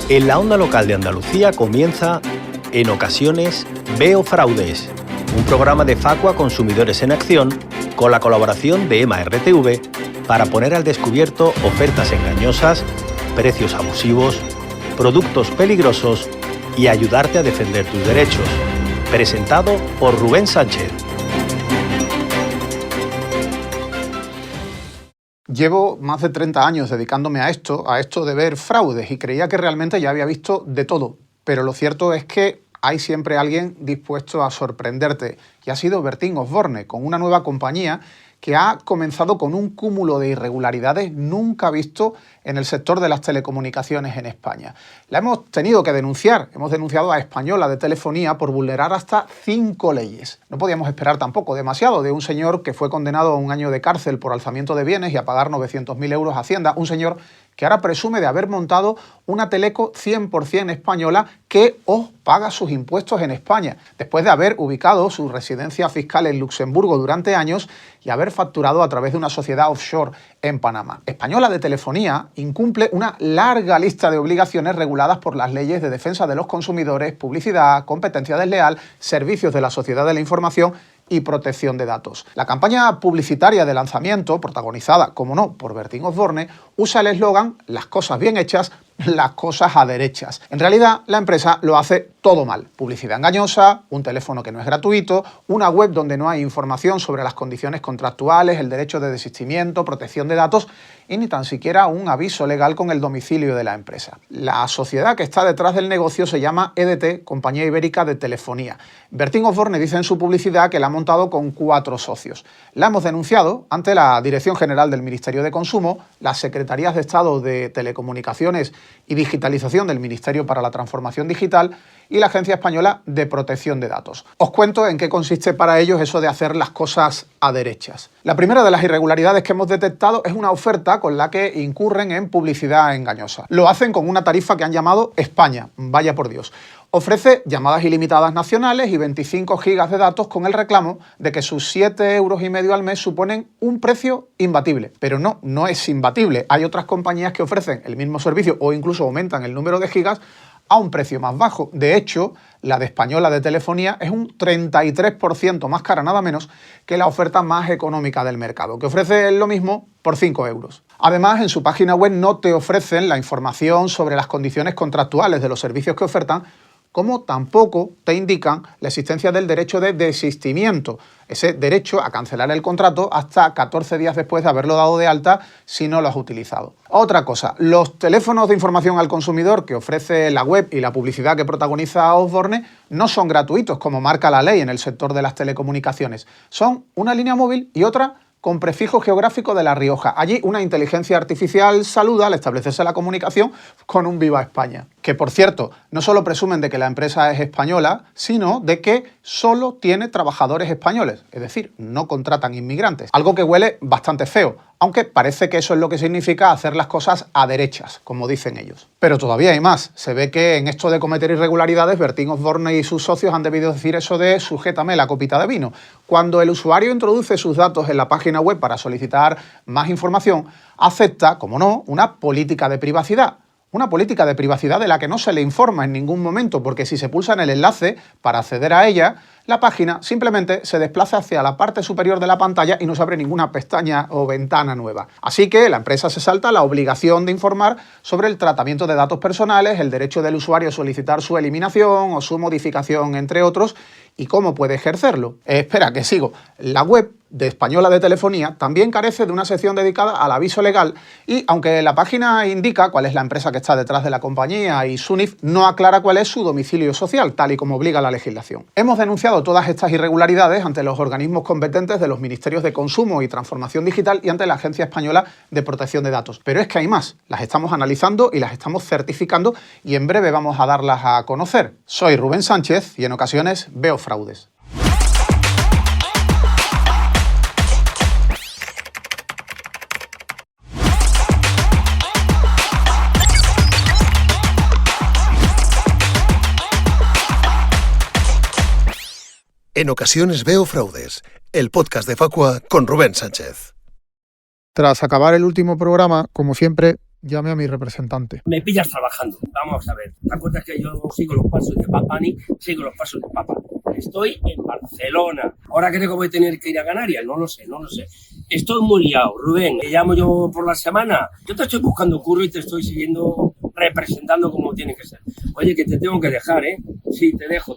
En la onda local de Andalucía comienza En ocasiones veo fraudes, un programa de Facua Consumidores en Acción con la colaboración de EMA RTV para poner al descubierto ofertas engañosas, precios abusivos, productos peligrosos y ayudarte a defender tus derechos. Presentado por Rubén Sánchez. Llevo más de 30 años dedicándome a esto de ver fraudes, y creía que realmente ya había visto de todo. Pero lo cierto es que hay siempre alguien dispuesto a sorprenderte, y ha sido Bertín Osborne, con una nueva compañía que ha comenzado con un cúmulo de irregularidades nunca visto en el sector de las telecomunicaciones en España. La hemos tenido que denunciar. Hemos denunciado a Española de Telefonía por vulnerar hasta 5 leyes. No podíamos esperar tampoco demasiado de un señor que fue condenado a 1 año de cárcel por alzamiento de bienes y a pagar 900.000 euros a Hacienda. Un señor que ahora presume de haber montado una teleco 100% española que paga sus impuestos en España, después de haber ubicado su residencia fiscal en Luxemburgo durante años y haber facturado a través de una sociedad offshore en Panamá. Española de Telefonía incumple una larga lista de obligaciones reguladas por las leyes de defensa de los consumidores, publicidad, competencia desleal, servicios de la sociedad de la información y protección de datos. La campaña publicitaria de lanzamiento, protagonizada, como no, por Bertín Osborne, usa el eslogan "las cosas bien hechas, las cosas a derechas". En realidad, la empresa lo hace todo mal. Publicidad engañosa, un teléfono que no es gratuito, una web donde no hay información sobre las condiciones contractuales, el derecho de desistimiento, protección de datos y ni tan siquiera un aviso legal con el domicilio de la empresa. La sociedad que está detrás del negocio se llama EDT, Compañía Ibérica de Telefonía. Bertín Osborne dice en su publicidad que la ha montado con 4 socios. La hemos denunciado ante la Dirección General del Ministerio de Consumo, las Secretarías de Estado de Telecomunicaciones y Digitalización del Ministerio para la Transformación Digital y la Agencia Española de Protección de Datos. Os cuento en qué consiste para ellos eso de hacer las cosas a derechas. La primera de las irregularidades que hemos detectado es una oferta con la que incurren en publicidad engañosa. Lo hacen con una tarifa que han llamado España, vaya por Dios. Ofrece llamadas ilimitadas nacionales y 25 gigas de datos con el reclamo de que sus 7,5 euros al mes suponen un precio imbatible. Pero no es imbatible. Hay otras compañías que ofrecen el mismo servicio o incluso aumentan el número de gigas a un precio más bajo. De hecho, la de Española de Telefonía es un 33% más cara, nada menos, que la oferta más económica del mercado, que ofrece lo mismo por 5 euros. Además, en su página web no te ofrecen la información sobre las condiciones contractuales de los servicios que ofertan, como tampoco te indican la existencia del derecho de desistimiento, ese derecho a cancelar el contrato hasta 14 días después de haberlo dado de alta si no lo has utilizado. Otra cosa, los teléfonos de información al consumidor que ofrece la web y la publicidad que protagoniza Osborne no son gratuitos, como marca la ley en el sector de las telecomunicaciones. Son una línea móvil y otra con prefijo geográfico de La Rioja. Allí una inteligencia artificial saluda al establecerse la comunicación con un Viva España. Que, por cierto, no solo presumen de que la empresa es española, sino de que solo tiene trabajadores españoles, es decir, no contratan inmigrantes. Algo que huele bastante feo, aunque parece que eso es lo que significa hacer las cosas a derechas, como dicen ellos. Pero todavía hay más. Se ve que en esto de cometer irregularidades, Bertín Osborne y sus socios han debido decir eso de "sujétame la copita de vino". Cuando el usuario introduce sus datos en la página web para solicitar más información, acepta, como no, una política de privacidad. Una política de privacidad de la que no se le informa en ningún momento, porque si se pulsa en el enlace para acceder a ella, la página simplemente se desplaza hacia la parte superior de la pantalla y no se abre ninguna pestaña o ventana nueva. Así que la empresa se salta la obligación de informar sobre el tratamiento de datos personales, el derecho del usuario a solicitar su eliminación o su modificación, entre otros, y cómo puede ejercerlo. Espera, que sigo. La web de Española de Telefonía también carece de una sección dedicada al aviso legal y, aunque la página indica cuál es la empresa que está detrás de la compañía y su NIF, no aclara cuál es su domicilio social, tal y como obliga la legislación. Hemos denunciado todas estas irregularidades ante los organismos competentes de los Ministerios de Consumo y Transformación Digital y ante la Agencia Española de Protección de Datos. Pero es que hay más. Las estamos analizando y las estamos certificando y en breve vamos a darlas a conocer. Soy Rubén Sánchez y en ocasiones veo fraudes. En ocasiones veo fraudes, el podcast de Facua con Rubén Sánchez. Tras acabar el último programa, como siempre, llame a mi representante. Me pillas trabajando. Vamos a ver. ¿Te acuerdas que yo sigo los pasos de Papani? Sigo los pasos de Papa. Estoy en Barcelona. Ahora creo que voy a tener que ir a Canarias. No lo sé. Estoy muy liado, Rubén. Te llamo yo por la semana. Yo te estoy buscando curro y te estoy siguiendo representando como tiene que ser. Oye, que te tengo que dejar, ¿eh? Sí, te dejo.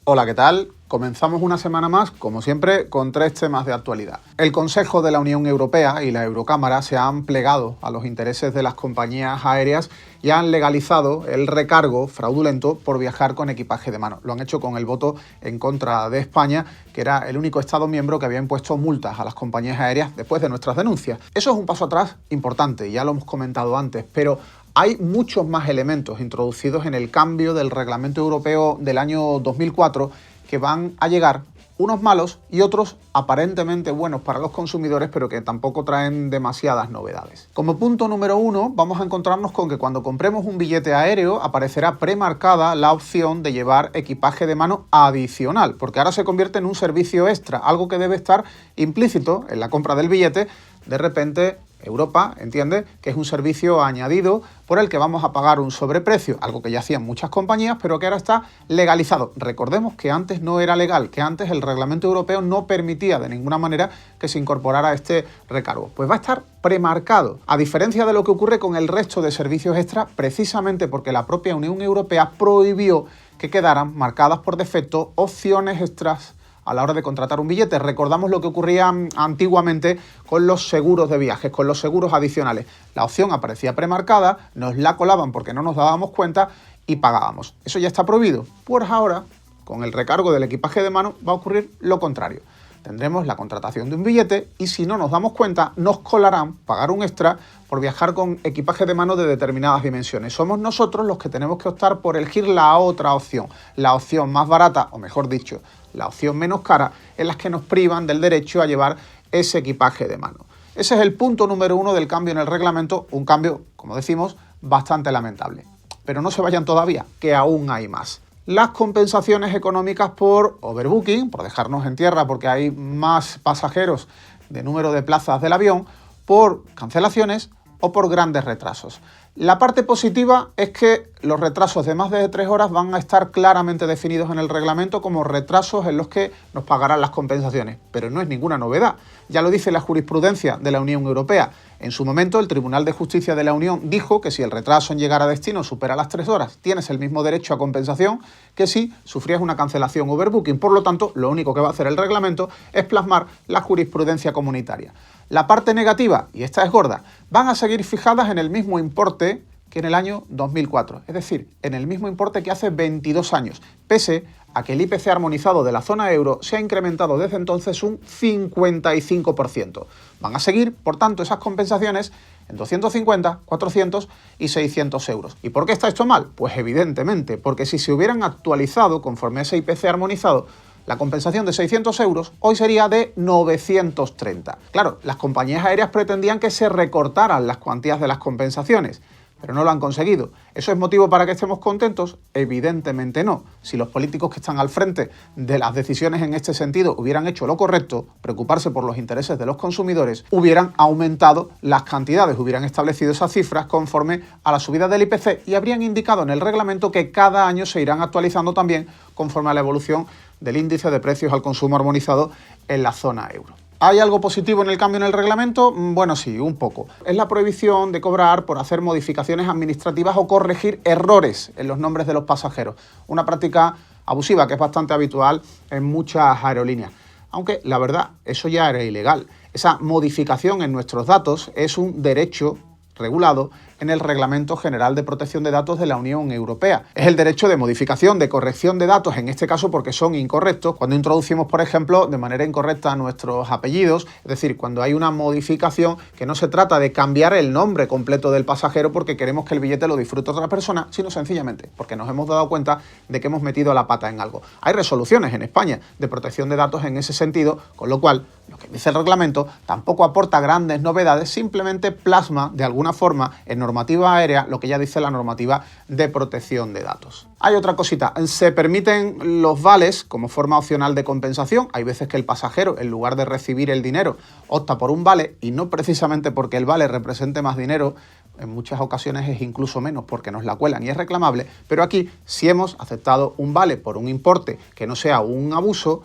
Hola, ¿qué tal? Comenzamos una semana más, como siempre, con 3 temas de actualidad. El Consejo de la Unión Europea y la Eurocámara se han plegado a los intereses de las compañías aéreas y han legalizado el recargo fraudulento por viajar con equipaje de mano. Lo han hecho con el voto en contra de España, que era el único Estado miembro que había impuesto multas a las compañías aéreas después de nuestras denuncias. Eso es un paso atrás importante, ya lo hemos comentado antes, pero hay muchos más elementos introducidos en el cambio del reglamento europeo del año 2004 que van a llegar, unos malos y otros aparentemente buenos para los consumidores, pero que tampoco traen demasiadas novedades. Como punto número 1, vamos a encontrarnos con que cuando compremos un billete aéreo aparecerá premarcada la opción de llevar equipaje de mano adicional, porque ahora se convierte en un servicio extra, algo que debe estar implícito en la compra del billete. De repente, Europa entiende que es un servicio añadido por el que vamos a pagar un sobreprecio, algo que ya hacían muchas compañías, pero que ahora está legalizado. Recordemos que antes no era legal, que antes el reglamento europeo no permitía de ninguna manera que se incorporara este recargo. Pues va a estar premarcado, a diferencia de lo que ocurre con el resto de servicios extra, precisamente porque la propia Unión Europea prohibió que quedaran marcadas por defecto opciones extras a la hora de contratar un billete. Recordamos lo que ocurría antiguamente con los seguros de viajes, con los seguros adicionales. La opción aparecía premarcada, nos la colaban porque no nos dábamos cuenta y pagábamos. Eso ya está prohibido. Pues ahora, con el recargo del equipaje de mano, va a ocurrir lo contrario. Tendremos la contratación de un billete y si no nos damos cuenta, nos colarán pagar un extra por viajar con equipaje de mano de determinadas dimensiones. Somos nosotros los que tenemos que optar por elegir la otra opción, la opción más barata, o mejor dicho, la opción menos cara, en las que nos privan del derecho a llevar ese equipaje de mano. Ese es el punto número 1 del cambio en el reglamento, un cambio, como decimos, bastante lamentable. Pero no se vayan todavía, que aún hay más. Las compensaciones económicas por overbooking, por dejarnos en tierra porque hay más pasajeros de número de plazas del avión, por cancelaciones o por grandes retrasos. La parte positiva es que los retrasos de más de 3 horas van a estar claramente definidos en el reglamento como retrasos en los que nos pagarán las compensaciones, pero no es ninguna novedad. Ya lo dice la jurisprudencia de la Unión Europea. En su momento, el Tribunal de Justicia de la Unión dijo que si el retraso en llegar a destino supera las 3 horas, tienes el mismo derecho a compensación que si sufrías una cancelación overbooking. Por lo tanto, lo único que va a hacer el reglamento es plasmar la jurisprudencia comunitaria. La parte negativa, y esta es gorda, van a seguir fijadas en el mismo importe que en el año 2004, es decir, en el mismo importe que hace 22 años, pese a que el IPC armonizado de la zona euro se ha incrementado desde entonces un 55%. Van a seguir, por tanto, esas compensaciones en 250, 400 y 600 euros. ¿Y por qué está esto mal? Pues evidentemente, porque si se hubieran actualizado conforme a ese IPC armonizado, la compensación de 600 euros hoy sería de 930. Claro, las compañías aéreas pretendían que se recortaran las cuantías de las compensaciones, pero no lo han conseguido. ¿Eso es motivo para que estemos contentos? Evidentemente no. Si los políticos que están al frente de las decisiones en este sentido hubieran hecho lo correcto, preocuparse por los intereses de los consumidores, hubieran aumentado las cantidades, hubieran establecido esas cifras conforme a la subida del IPC y habrían indicado en el reglamento que cada año se irán actualizando también conforme a la evolución del índice de precios al consumo armonizado en la zona euro. ¿Hay algo positivo en el cambio en el reglamento? Bueno, sí, un poco. Es la prohibición de cobrar por hacer modificaciones administrativas o corregir errores en los nombres de los pasajeros. Una práctica abusiva que es bastante habitual en muchas aerolíneas. Aunque, la verdad, eso ya era ilegal. Esa modificación en nuestros datos es un derecho regulado en el Reglamento General de Protección de Datos de la Unión Europea. Es el derecho de modificación, de corrección de datos, en este caso porque son incorrectos, cuando introducimos, por ejemplo, de manera incorrecta nuestros apellidos, es decir, cuando hay una modificación que no se trata de cambiar el nombre completo del pasajero porque queremos que el billete lo disfrute otra persona, sino sencillamente porque nos hemos dado cuenta de que hemos metido la pata en algo. Hay resoluciones en España de protección de datos en ese sentido, con lo cual que dice el reglamento tampoco aporta grandes novedades, simplemente plasma de alguna forma en normativa aérea lo que ya dice la normativa de protección de datos. Hay otra cosita, se permiten los vales como forma opcional de compensación. Hay veces que el pasajero, en lugar de recibir el dinero, opta por un vale, y no precisamente porque el vale represente más dinero, en muchas ocasiones es incluso menos porque nos la cuelan y es reclamable, pero aquí si hemos aceptado un vale por un importe que no sea un abuso,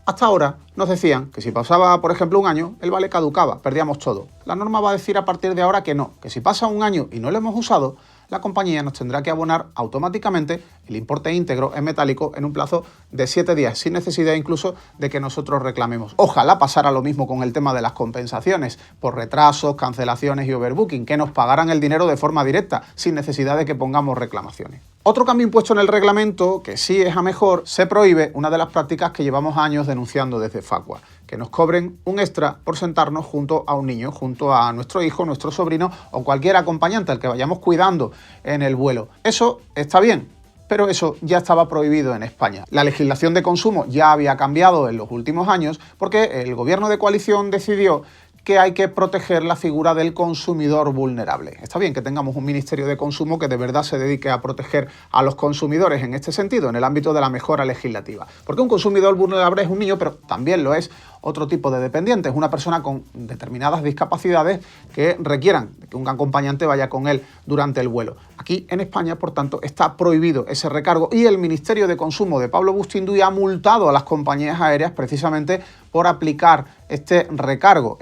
hasta ahora nos decían que si pasaba, por ejemplo, un año, el vale caducaba, perdíamos todo. La norma va a decir a partir de ahora que no, que si pasa un año y no lo hemos usado, la compañía nos tendrá que abonar automáticamente el importe íntegro en metálico en un plazo de 7 días, sin necesidad incluso de que nosotros reclamemos. Ojalá pasara lo mismo con el tema de las compensaciones por retrasos, cancelaciones y overbooking, que nos pagaran el dinero de forma directa, sin necesidad de que pongamos reclamaciones. Otro cambio impuesto en el reglamento, que sí es a mejor, se prohíbe una de las prácticas que llevamos años denunciando desde Facua, que nos cobren un extra por sentarnos junto a un niño, junto a nuestro hijo, nuestro sobrino o cualquier acompañante al que vayamos cuidando en el vuelo. Eso está bien, pero eso ya estaba prohibido en España. La legislación de consumo ya había cambiado en los últimos años porque el gobierno de coalición decidió que hay que proteger la figura del consumidor vulnerable. Está bien que tengamos un Ministerio de Consumo que de verdad se dedique a proteger a los consumidores en este sentido, en el ámbito de la mejora legislativa. Porque un consumidor vulnerable es un niño, pero también lo es otro tipo de dependiente, es una persona con determinadas discapacidades que requieran que un acompañante vaya con él durante el vuelo. Aquí en España, por tanto, está prohibido ese recargo y el Ministerio de Consumo de Pablo Bustinduy ha multado a las compañías aéreas precisamente por aplicar este recargo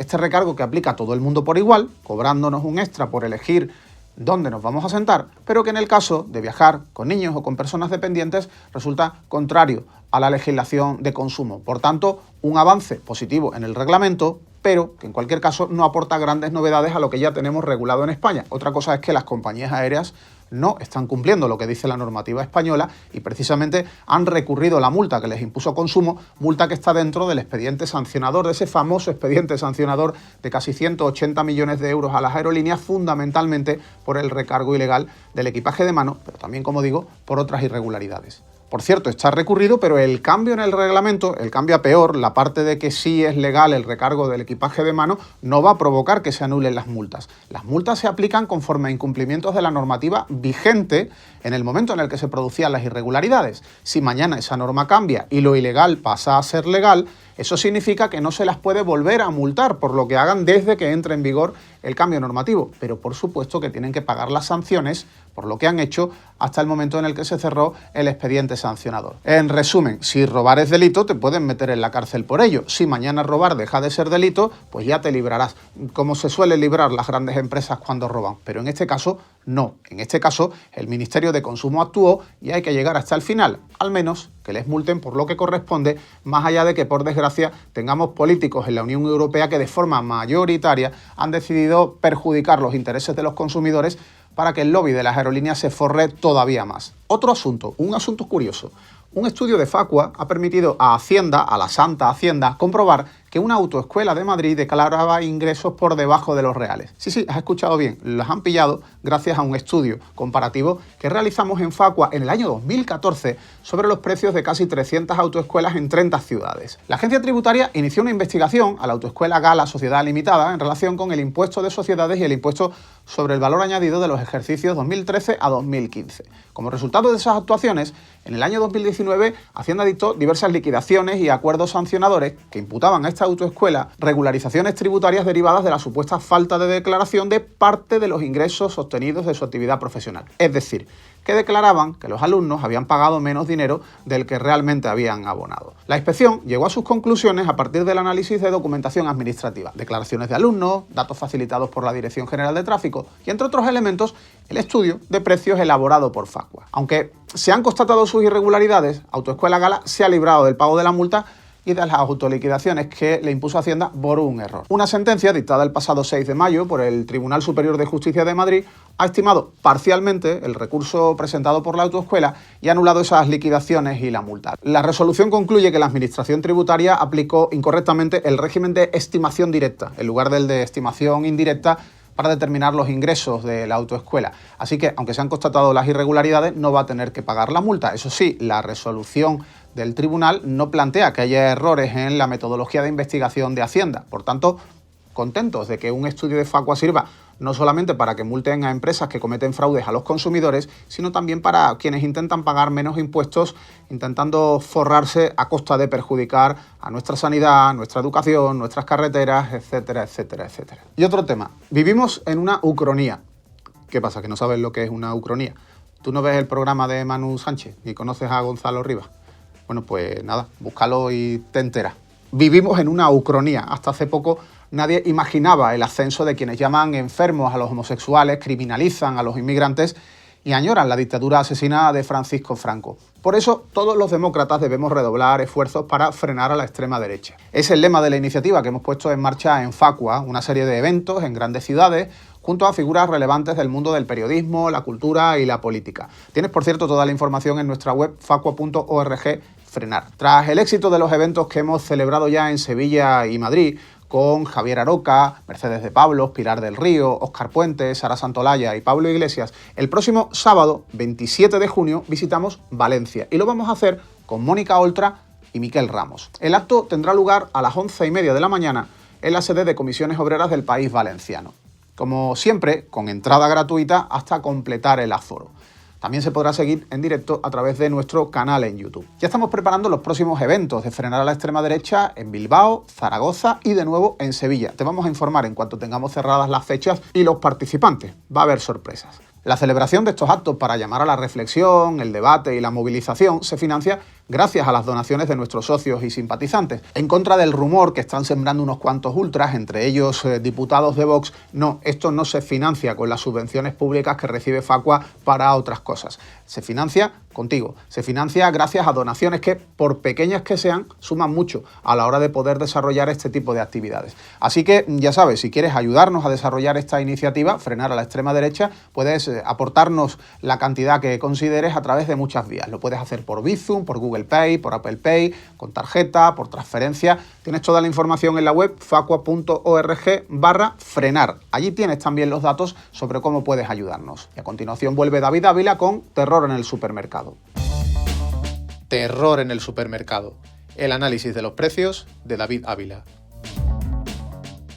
que aplica a todo el mundo por igual, cobrándonos un extra por elegir dónde nos vamos a sentar, pero que en el caso de viajar con niños o con personas dependientes resulta contrario a la legislación de consumo. Por tanto, un avance positivo en el reglamento, pero que en cualquier caso no aporta grandes novedades a lo que ya tenemos regulado en España. Otra cosa es que las compañías aéreas no están cumpliendo lo que dice la normativa española y precisamente han recurrido la multa que les impuso Consumo, multa que está dentro del expediente sancionador, de ese famoso expediente sancionador de casi 180 millones de euros a las aerolíneas, fundamentalmente por el recargo ilegal del equipaje de mano, pero también, como digo, por otras irregularidades. Por cierto, está recurrido, pero el cambio en el reglamento, el cambio a peor, la parte de que sí es legal el recargo del equipaje de mano, no va a provocar que se anulen las multas. Las multas se aplican conforme a incumplimientos de la normativa vigente en el momento en el que se producían las irregularidades. Si mañana esa norma cambia y lo ilegal pasa a ser legal, eso significa que no se las puede volver a multar por lo que hagan desde que entre en vigor el cambio normativo, pero por supuesto que tienen que pagar las sanciones por lo que han hecho hasta el momento en el que se cerró el expediente sancionador. En resumen, si robar es delito, te pueden meter en la cárcel por ello. Si mañana robar deja de ser delito, pues ya te librarás, como se suele librar las grandes empresas cuando roban. Pero en este caso, no. En este caso, el Ministerio de Consumo actuó y hay que llegar hasta el final, al menos que les multen por lo que corresponde, más allá de que, por desgracia, tengamos políticos en la Unión Europea que de forma mayoritaria han decidido perjudicar los intereses de los consumidores para que el lobby de las aerolíneas se forre todavía más. Otro asunto, un asunto curioso. Un estudio de Facua ha permitido a Hacienda, a la Santa Hacienda, comprobar que una autoescuela de Madrid declaraba ingresos por debajo de los reales. Sí, has escuchado bien, los han pillado gracias a un estudio comparativo que realizamos en Facua en el año 2014 sobre los precios de casi 300 autoescuelas en 30 ciudades. La agencia tributaria inició una investigación a la autoescuela Gala Sociedad Limitada en relación con el impuesto de sociedades y el impuesto sobre el valor añadido de los ejercicios 2013 a 2015. Como resultado de esas actuaciones, en el año 2019, Hacienda dictó diversas liquidaciones y acuerdos sancionadores que imputaban a esta autoescuela regularizaciones tributarias derivadas de la supuesta falta de declaración de parte de los ingresos obtenidos de su actividad profesional. Es decir, que declaraban que los alumnos habían pagado menos dinero del que realmente habían abonado. La inspección llegó a sus conclusiones a partir del análisis de documentación administrativa, declaraciones de alumnos, datos facilitados por la Dirección General de Tráfico y, entre otros elementos, el estudio de precios elaborado por Facua. Aunque se han constatado sus irregularidades, Autoescuela Gala se ha librado del pago de la multa y de las autoliquidaciones que le impuso Hacienda por un error. Una sentencia dictada el pasado 6 de mayo por el Tribunal Superior de Justicia de Madrid ha estimado parcialmente el recurso presentado por la autoescuela y ha anulado esas liquidaciones y la multa. La resolución concluye que la Administración Tributaria aplicó incorrectamente el régimen de estimación directa en lugar del de estimación indirecta para determinar los ingresos de la autoescuela. Así que, aunque se han constatado las irregularidades, no va a tener que pagar la multa. Eso sí, la resolución del tribunal no plantea que haya errores en la metodología de investigación de Hacienda. Por tanto, contentos de que un estudio de Facua sirva no solamente para que multen a empresas que cometen fraudes a los consumidores, sino también para quienes intentan pagar menos impuestos, intentando forrarse a costa de perjudicar a nuestra sanidad, nuestra educación, nuestras carreteras, etcétera, etcétera, etcétera. Y otro tema, vivimos en una ucronía. ¿Qué pasa? ¿Que no sabes lo que es una ucronía? ¿Tú no ves el programa de Manu Sánchez y conoces a Gonzalo Rivas? Bueno, pues nada, búscalo y te enteras. Vivimos en una ucronía. Hasta hace poco nadie imaginaba el ascenso de quienes llaman enfermos a los homosexuales, criminalizan a los inmigrantes y añoran la dictadura asesina de Francisco Franco. Por eso, todos los demócratas debemos redoblar esfuerzos para frenar a la extrema derecha. Es el lema de la iniciativa que hemos puesto en marcha en Facua, una serie de eventos en grandes ciudades, junto a figuras relevantes del mundo del periodismo, la cultura y la política. Tienes, por cierto, toda la información en nuestra web facua.org. Frenar. Tras el éxito de los eventos que hemos celebrado ya en Sevilla y Madrid, con Javier Aroca, Mercedes de Pablos, Pilar del Río, Óscar Puente, Sara Santolaya y Pablo Iglesias, el próximo sábado, 27 de junio, visitamos Valencia y lo vamos a hacer con Mónica Oltra y Miquel Ramos. El acto tendrá lugar a las 11:30 de la mañana en la sede de Comisiones Obreras del País Valenciano. Como siempre, con entrada gratuita hasta completar el aforo. También se podrá seguir en directo a través de nuestro canal en YouTube. Ya estamos preparando los próximos eventos de Frenar a la Extrema Derecha en Bilbao, Zaragoza y de nuevo en Sevilla. Te vamos a informar en cuanto tengamos cerradas las fechas y los participantes. Va a haber sorpresas. La celebración de estos actos para llamar a la reflexión, el debate y la movilización se financia gracias a las donaciones de nuestros socios y simpatizantes. En contra del rumor que están sembrando unos cuantos ultras, entre ellos diputados de Vox, no, esto no se financia con las subvenciones públicas que recibe Facua para otras cosas. Se financia contigo, se financia gracias a donaciones que, por pequeñas que sean, suman mucho a la hora de poder desarrollar este tipo de actividades. Así que, ya sabes, si quieres ayudarnos a desarrollar esta iniciativa, Frenar a la Extrema Derecha, puedes aportarnos la cantidad que consideres a través de muchas vías. Lo puedes hacer por Bizum, por Google Pay, por Apple Pay, con tarjeta, por transferencia. Tienes toda la información en la web facua.org/frenar. Allí tienes también los datos sobre cómo puedes ayudarnos. Y a continuación vuelve David Ávila con Terror en el supermercado. Terror en el supermercado. El análisis de los precios de David Ávila.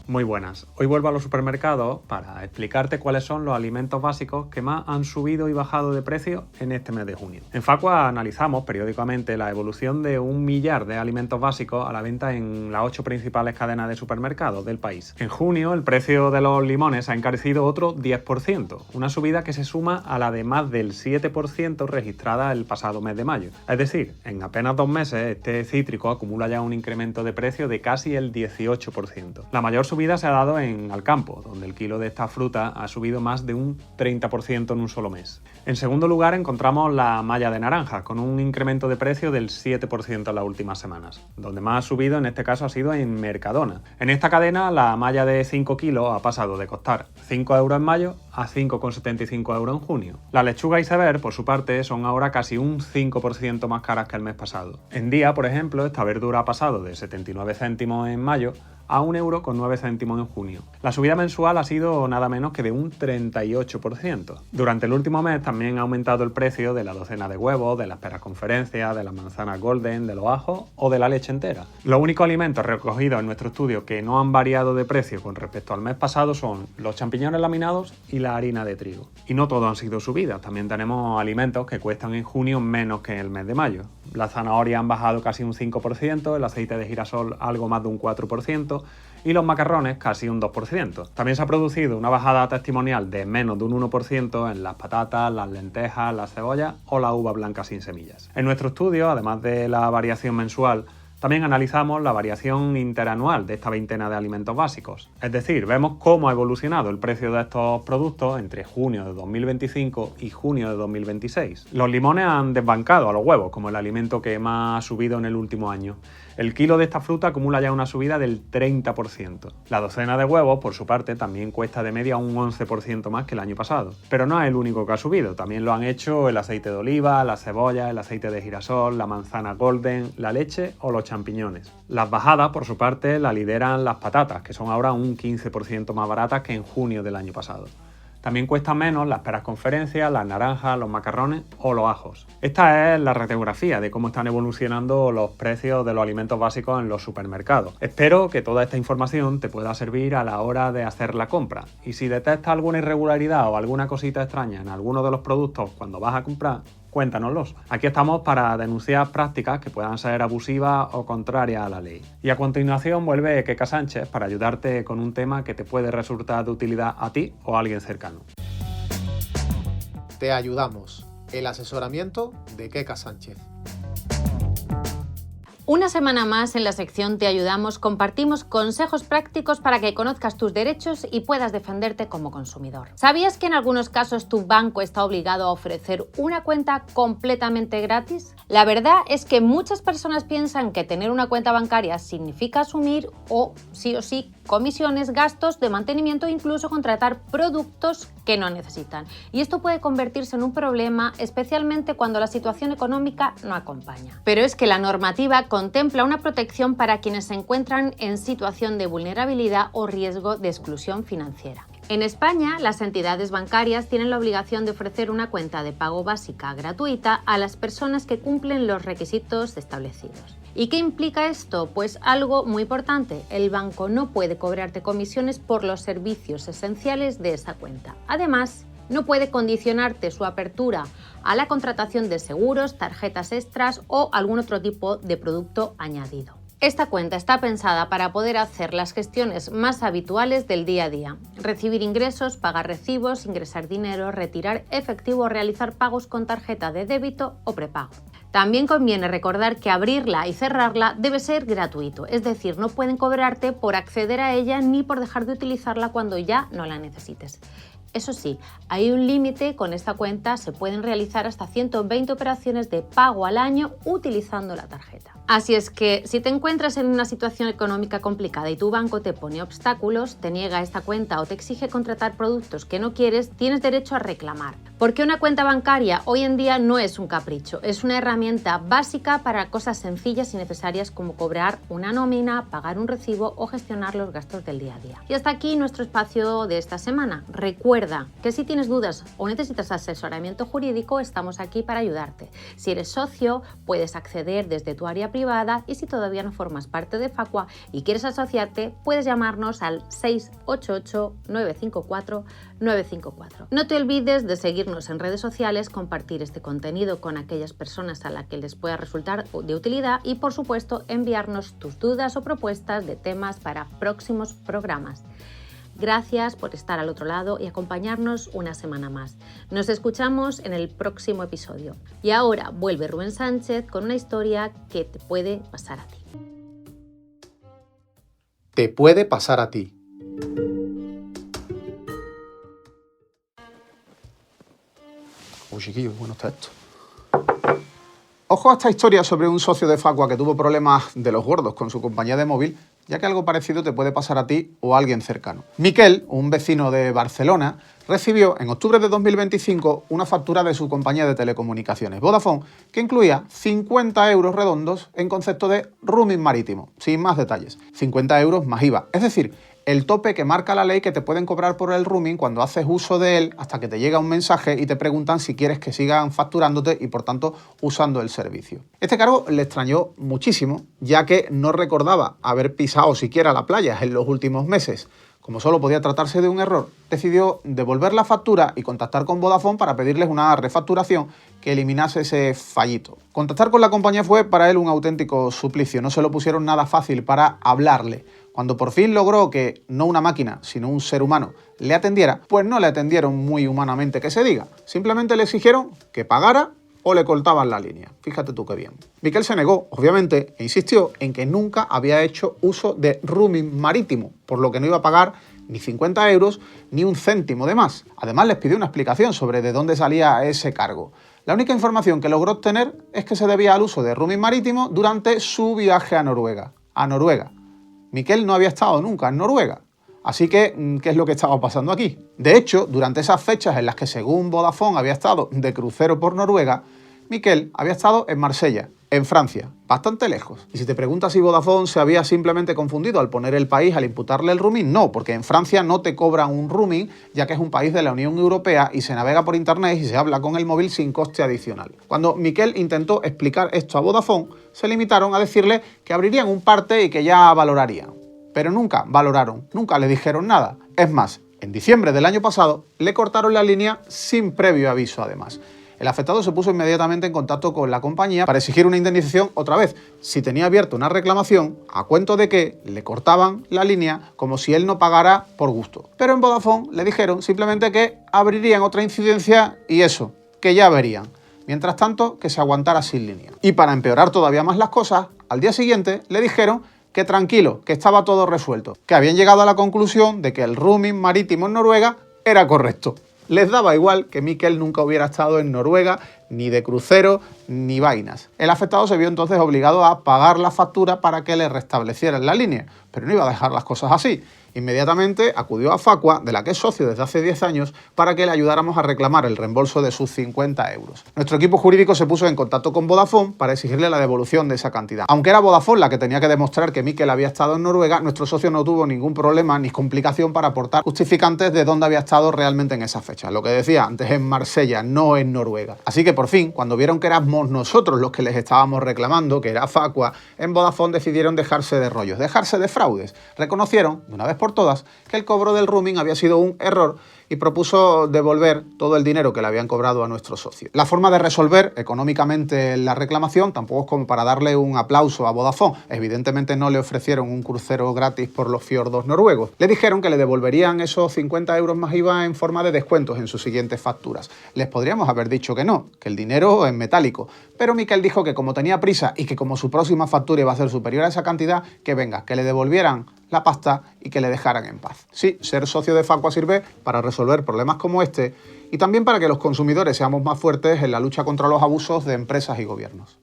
Muy buenas. Hoy vuelvo a los supermercados para explicarte cuáles son los alimentos básicos que más han subido y bajado de precio en este mes de junio. En Facua analizamos periódicamente la evolución de 1 millar de alimentos básicos a la venta en las 8 principales cadenas de supermercados del país. En junio el precio de los limones ha encarecido otro 10%, una subida que se suma a la de más del 7% registrada el pasado mes de mayo. Es decir, en apenas 2 meses este cítrico acumula ya un incremento de precio de casi el 18%. La mayor subida se ha dado en Alcampo, donde el kilo de esta fruta ha subido más de un 30% en un solo mes. En segundo lugar encontramos la malla de naranja, con un incremento de precio del 7% en las últimas semanas. Donde más ha subido en este caso ha sido en Mercadona. En esta cadena la malla de 5 kilos ha pasado de costar 5 euros en mayo a 5,75 euros en junio. La lechuga iceberg, por su parte, son ahora casi un 5% más caras que el mes pasado. En Día, por ejemplo, esta verdura ha pasado de 79 céntimos en mayo a 1,09 € en junio. La subida mensual ha sido nada menos que de un 38%. Durante el último mes también ha aumentado el precio de la docena de huevos, de las peras conferencias, de las manzanas golden, de los ajos o de la leche entera. Los únicos alimentos recogidos en nuestro estudio que no han variado de precio con respecto al mes pasado son los champiñones laminados y la harina de trigo. Y no todos han sido subidas, también tenemos alimentos que cuestan en junio menos que en el mes de mayo. Las zanahorias han bajado casi un 5%, el aceite de girasol algo más de un 4%, y los macarrones casi un 2%. También se ha producido una bajada testimonial de menos de un 1% en las patatas, las lentejas, las cebollas o la uva blanca sin semillas. En nuestro estudio, además de la variación mensual, también analizamos la variación interanual de esta veintena de alimentos básicos. Es decir, vemos cómo ha evolucionado el precio de estos productos entre junio de 2025 y junio de 2026. Los limones han desbancado a los huevos como el alimento que más ha subido en el último año. El kilo de esta fruta acumula ya una subida del 30%. La docena de huevos, por su parte, también cuesta de media un 11% más que el año pasado. Pero no es el único que ha subido. También lo han hecho el aceite de oliva, la cebolla, el aceite de girasol, la manzana golden, la leche o los champiñones. Las bajadas, por su parte, la lideran las patatas, que son ahora un 15% más baratas que en junio del año pasado. También cuestan menos las peras con ferencia, las naranjas, los macarrones o los ajos. Esta es la radiografía de cómo están evolucionando los precios de los alimentos básicos en los supermercados. Espero que toda esta información te pueda servir a la hora de hacer la compra. Y si detectas alguna irregularidad o alguna cosita extraña en alguno de los productos cuando vas a comprar, cuéntanoslos. Aquí estamos para denunciar prácticas que puedan ser abusivas o contrarias a la ley. Y a continuación vuelve Keka Sánchez para ayudarte con un tema que te puede resultar de utilidad a ti o a alguien cercano. Te ayudamos. El asesoramiento de Keka Sánchez. Una semana más en la sección Te ayudamos compartimos consejos prácticos para que conozcas tus derechos y puedas defenderte como consumidor. ¿Sabías que en algunos casos tu banco está obligado a ofrecer una cuenta completamente gratis? La verdad es que muchas personas piensan que tener una cuenta bancaria significa asumir o sí comisiones, gastos de mantenimiento e incluso contratar productos que no necesitan. Y esto puede convertirse en un problema, especialmente cuando la situación económica no acompaña. Pero es que la normativa contempla una protección para quienes se encuentran en situación de vulnerabilidad o riesgo de exclusión financiera. En España, las entidades bancarias tienen la obligación de ofrecer una cuenta de pago básica gratuita a las personas que cumplen los requisitos establecidos. ¿Y qué implica esto? Pues algo muy importante, el banco no puede cobrarte comisiones por los servicios esenciales de esa cuenta. Además, no puede condicionarte su apertura a la contratación de seguros, tarjetas extras o algún otro tipo de producto añadido. Esta cuenta está pensada para poder hacer las gestiones más habituales del día a día: recibir ingresos, pagar recibos, ingresar dinero, retirar efectivo o realizar pagos con tarjeta de débito o prepago. También conviene recordar que abrirla y cerrarla debe ser gratuito, es decir, no pueden cobrarte por acceder a ella ni por dejar de utilizarla cuando ya no la necesites. Eso sí, hay un límite. Con esta cuenta se pueden realizar hasta 120 operaciones de pago al año utilizando la tarjeta. Así es que si te encuentras en una situación económica complicada y tu banco te pone obstáculos, te niega esta cuenta o te exige contratar productos que no quieres, tienes derecho a reclamar. Porque una cuenta bancaria hoy en día no es un capricho, es una herramienta básica para cosas sencillas y necesarias como cobrar una nómina, pagar un recibo o gestionar los gastos del día a día. Y hasta aquí nuestro espacio de esta semana. Recuerda que si tienes dudas o necesitas asesoramiento jurídico, estamos aquí para ayudarte. Si eres socio, puedes acceder desde tu área privada, y si todavía no formas parte de Facua y quieres asociarte, puedes llamarnos al 688-954-954. No te olvides de seguirnos en redes sociales, compartir este contenido con aquellas personas a las que les pueda resultar de utilidad y, por supuesto, enviarnos tus dudas o propuestas de temas para próximos programas. Gracias por estar al otro lado y acompañarnos una semana más. Nos escuchamos en el próximo episodio. Y ahora vuelve Rubén Sánchez con una historia que te puede pasar a ti. Te puede pasar a ti. Uy, chiquillos, bueno está esto. Ojo a esta historia sobre un socio de Facua que tuvo problemas de los gordos con su compañía de móvil, ya que algo parecido te puede pasar a ti o a alguien cercano. Miquel, un vecino de Barcelona, recibió en octubre de 2025 una factura de su compañía de telecomunicaciones, Vodafone, que incluía 50 euros redondos en concepto de roaming marítimo, sin más detalles. 50 euros más IVA, es decir, el tope que marca la ley que te pueden cobrar por el roaming cuando haces uso de él hasta que te llega un mensaje y te preguntan si quieres que sigan facturándote y por tanto usando el servicio. Este cargo le extrañó muchísimo, ya que no recordaba haber pisado siquiera la playa en los últimos meses. Como solo podía tratarse de un error, decidió devolver la factura y contactar con Vodafone para pedirles una refacturación que eliminase ese fallito. Contactar con la compañía fue para él un auténtico suplicio, no se lo pusieron nada fácil para hablarle. Cuando por fin logró que no una máquina, sino un ser humano le atendiera, pues no le atendieron muy humanamente que se diga. Simplemente le exigieron que pagara o le cortaban la línea. Fíjate tú qué bien. Miquel se negó, obviamente, e insistió en que nunca había hecho uso de roaming marítimo, por lo que no iba a pagar ni 50 euros ni un céntimo de más. Además, les pidió una explicación sobre de dónde salía ese cargo. La única información que logró obtener es que se debía al uso de roaming marítimo durante su viaje a Noruega. Miquel no había estado nunca en Noruega. Así que, ¿qué es lo que estaba pasando aquí? De hecho, durante esas fechas en las que según Vodafone había estado de crucero por Noruega, Miquel había estado en Marsella, en Francia, bastante lejos. Y si te preguntas si Vodafone se había simplemente confundido al poner el país, al imputarle el roaming, no, porque en Francia no te cobran un roaming, ya que es un país de la Unión Europea y se navega por internet y se habla con el móvil sin coste adicional. Cuando Miquel intentó explicar esto a Vodafone, se limitaron a decirle que abrirían un parte y que ya valorarían. Pero nunca valoraron, nunca le dijeron nada. Es más, en diciembre del año pasado le cortaron la línea sin previo aviso además. El afectado se puso inmediatamente en contacto con la compañía para exigir una indemnización otra vez, si tenía abierta una reclamación, a cuento de que le cortaban la línea como si él no pagara por gusto. Pero en Vodafone le dijeron simplemente que abrirían otra incidencia y eso, que ya verían. Mientras tanto, que se aguantara sin línea. Y para empeorar todavía más las cosas, al día siguiente le dijeron que tranquilo, que estaba todo resuelto, que habían llegado a la conclusión de que el roaming marítimo en Noruega era correcto. Les daba igual que Miquel nunca hubiera estado en Noruega, ni de crucero, ni vainas. El afectado se vio entonces obligado a pagar la factura para que le restablecieran la línea, pero no iba a dejar las cosas así. Inmediatamente acudió a Facua, de la que es socio desde hace 10 años, para que le ayudáramos a reclamar el reembolso de sus 50 euros. Nuestro equipo jurídico se puso en contacto con Vodafone para exigirle la devolución de esa cantidad. Aunque era Vodafone la que tenía que demostrar que Miquel había estado en Noruega, nuestro socio no tuvo ningún problema ni complicación para aportar justificantes de dónde había estado realmente en esa fecha. Lo que decía antes, en Marsella, no en Noruega. Así que por fin, cuando vieron que éramos nosotros los que les estábamos reclamando, que era Facua, en Vodafone decidieron dejarse de rollos, dejarse de fraudes. Reconocieron, de una vez por todas, que el cobro del roaming había sido un error y propuso devolver todo el dinero que le habían cobrado a nuestro socio. La forma de resolver económicamente la reclamación tampoco es como para darle un aplauso a Vodafone. Evidentemente no le ofrecieron un crucero gratis por los fiordos noruegos. Le dijeron que le devolverían esos 50 euros más IVA en forma de descuentos en sus siguientes facturas. Les podríamos haber dicho que no, que el dinero es metálico. Pero Miquel dijo que como tenía prisa y que como su próxima factura iba a ser superior a esa cantidad, que venga, que le devolvieran la pasta y que le dejaran en paz. Sí, ser socio de Facua sirve para resolver problemas como este y también para que los consumidores seamos más fuertes en la lucha contra los abusos de empresas y gobiernos.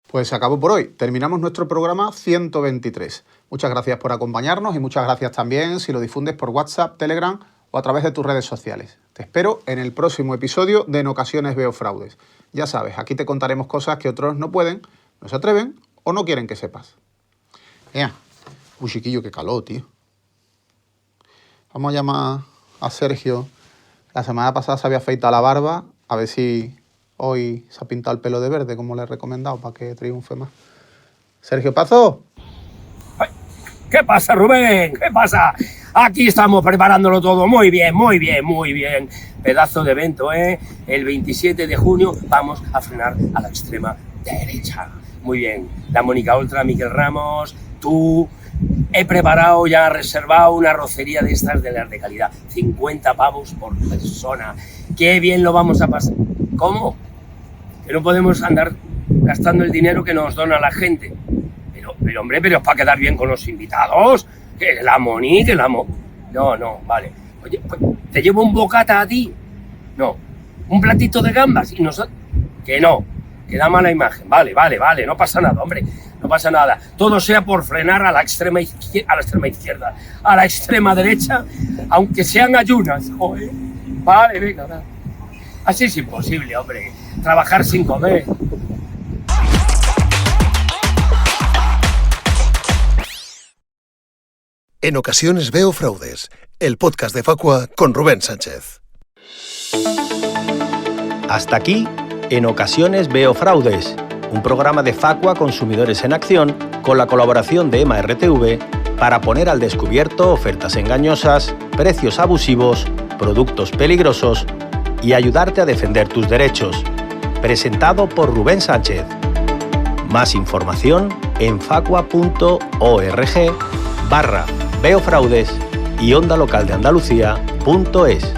Pues se acabó por hoy. Terminamos nuestro programa 123. Muchas gracias por acompañarnos y muchas gracias también si lo difundes por WhatsApp, Telegram o a través de tus redes sociales. Te espero en el próximo episodio de En Ocasiones Veo Fraudes. Ya sabes, aquí te contaremos cosas que otros no pueden, no se atreven o no quieren que sepas. Uy, chiquillo, qué calor, tío. Vamos a llamar a Sergio. La semana pasada se había afeitado la barba. A ver si hoy se ha pintado el pelo de verde, como le he recomendado, para que triunfe más. Sergio Pazo. ¿Qué pasa, Rubén? ¿Qué pasa? Aquí estamos preparándolo todo muy bien, muy bien, muy bien. Pedazo de evento, ¿eh? El 27 de junio vamos a frenar a la extrema derecha. Muy bien. La Mónica Oltra, Miquel Ramos, tú. He preparado, ya reservado una rocería de estas de las de calidad. 50 pavos por persona. Qué bien lo vamos a pasar. ¿Cómo? Que no podemos andar gastando el dinero que nos dona la gente. Pero hombre, pero es para quedar bien con los invitados. Que la Moni, que la Mo... No, vale. Oye, pues, ¿te llevo un bocata a ti? No. ¿Un platito de gambas? Y nosotros... Que no. Que da mala imagen. Vale, no pasa nada, hombre. No pasa nada. Todo sea por frenar a la extrema izquierda, a la extrema derecha, aunque sean ayunas. Joder. Vale, venga, va. Así es imposible, hombre. Trabajar sin comer. En Ocasiones Veo Fraudes, el podcast de Facua con Rubén Sánchez. Hasta aquí, En Ocasiones Veo Fraudes, un programa de Facua Consumidores en Acción con la colaboración de EMA RTV para poner al descubierto ofertas engañosas, precios abusivos, productos peligrosos y ayudarte a defender tus derechos. Presentado por Rubén Sánchez. Más información en facua.org/veofraudes y ondalocaldeandalucía.es.